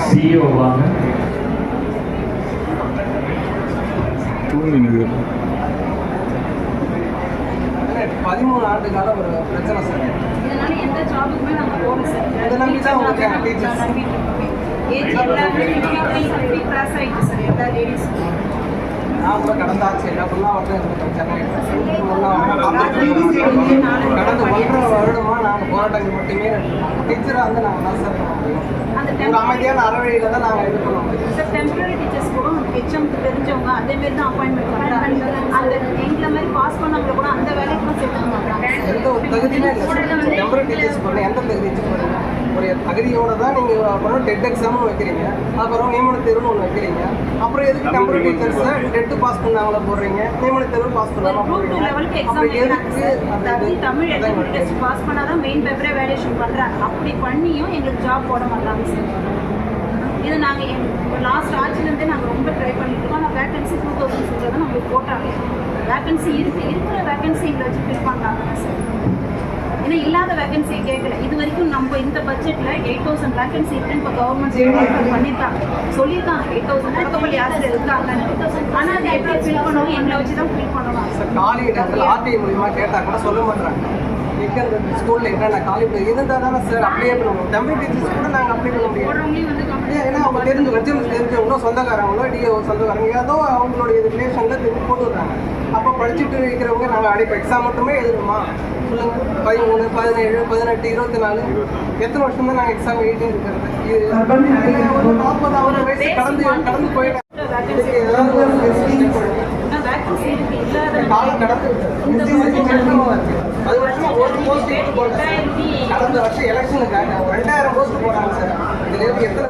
CEO வாங்க. தூங்கினது 13 ஆண்டு காலம் ஒரு பிரச்சனை சார். இதனால எந்த ஜாபுக்குமே நாங்க போகல சார். இதை நம்பி தான் உங்களுக்கு டீச்சர்ஸ் ஏஜ் எல்லாமே கிளாஸ் ஆயிடுச்சு சார் எல்லா லேடிஸும். நான் கூட கடந்த ஆட்சி என்ன ஃபுல்லாக வந்து சென்னை கடந்த 1.5 வருடமா நாங்கள் போராட்டங்கள் மட்டுமே டீச்சராக வந்து நாங்கள் தான் சார் பண்ண முடியும். ஒரு அமைதியான அறவழியில் தான் நாங்கள் இது பண்ண முடியும் சார். டெம்பரரி டீச்சர்ஸ் கூட ஹெச்எம்க்கு தெரிஞ்சவங்க அதேமாரி தான் அப்பாயின்மெண்ட் பண்ணுறாங்க. அந்த எங்களை மாதிரி பாஸ் பண்ணவங்க கூட அந்த வேலைக்கு தான் சேர்த்துக்க மாட்டாங்க. எந்த ஒரு தகுதியுமே இல்லை சார். டெம்பரரி டீச்சர்ஸ் பண்ண எந்த தகுதி வச்சு போகிறீங்க? ஒரு தகுதியோடு தான் நீங்கள் அப்புறம் டெட் எக்ஸாமும் வைக்கிறீங்க, அப்புறம் நியமன தேர்வுன்னு ஒன்று வைக்கிறீங்க. அப்புறம் எதுக்கு டெம்பரரி டீச்சர்ஸை டெட்டு பாஸ் பண்ணாங்கள போடுறீங்க, நியமன தேர்வு பாஸ் பண்ணாமல் போடுறீங்க? அப்புறம் எதுக்கு தமிழ் எக்ஸாம் டெஸ்ட் பாஸ் பண்ணாதான் மெயின் பேப்பரே வேல்யூஷன் பண்ணுறாங்க. அப்படி பண்ணியும் எங்களுக்கு ஜாப் போட மாட்டாங்க சார். இது நாங்கள் லாஸ்ட் ஆட்சிலேருந்தே நாங்கள் ரொம்ப ட்ரை பண்ணிட்டு இருக்கோம். ஆனால் வேகன்சி 2000 சொல்கிறத நம்மளுக்கு போட்டாங்க. வேகன்சி இருக்கிற வேகன்சி எங்களை வச்சு ஃபில் பண்ணாங்க சார். ஏன்னா இல்லாத வேகன்சியை கேட்கல. இது வரைக்கும் நம்ம இந்த பட்ஜெட்டில் 8000 வேகன்சி இருக்குன்னு இப்போ கவர்மெண்ட் பண்ணியிருக்காங்க, சொல்லியிருக்காங்க. 8000 நடக்கபடி ஆசிரியர் இருக்காங்க. ஆனால் அதை எப்படி ஃபில் பண்ணுவோம்? எங்களை வச்சு தான் ஃபில் பண்ணுவாங்க சார். காலி இடங்கள் ஆர்டிஐ மூலியமா கேட்டால் கூட சொல்ல மாட்டாங்க. எங்கே அந்த ஸ்கூலில் என்னென்ன காலி இருந்தால் தானே சார் அப்ளை பண்ணுவோம். டெம்பரரி டீச்சர்ஸ் கூட நாங்கள் அப்ளை பண்ண முடியும். ஏன்னா அவங்க தெரிஞ்சவங்களோ சொந்தக்காரங்களோ டிஓ சொந்தக்காரங்க ஏதோ அவங்களுடைய ரிலேஷனில் திரும்பி போட்டு விடுறாங்க. அப்போ படிச்சுட்டு இருக்கிறவங்க நாங்கள் அடிப்போம். எக்ஸாம் மட்டுமே எழுதணுமா சொல்லுங்கள்? 13, 17, 18, 24 எத்தனை வருஷம் தான் நாங்கள் எக்ஸாம் எழுதிட்டே இருக்கிறது? இது 40 வயசு கடந்து போயிட்டேன். காலம் கடந்து அது வருஷமா ஒரு போஸ்ட் போட்டாங்க. கடந்த வருஷம் எலெக்ஷனுக்காக 2000 போஸ்ட் போட்டாங்க சார். இதுல எத்தனை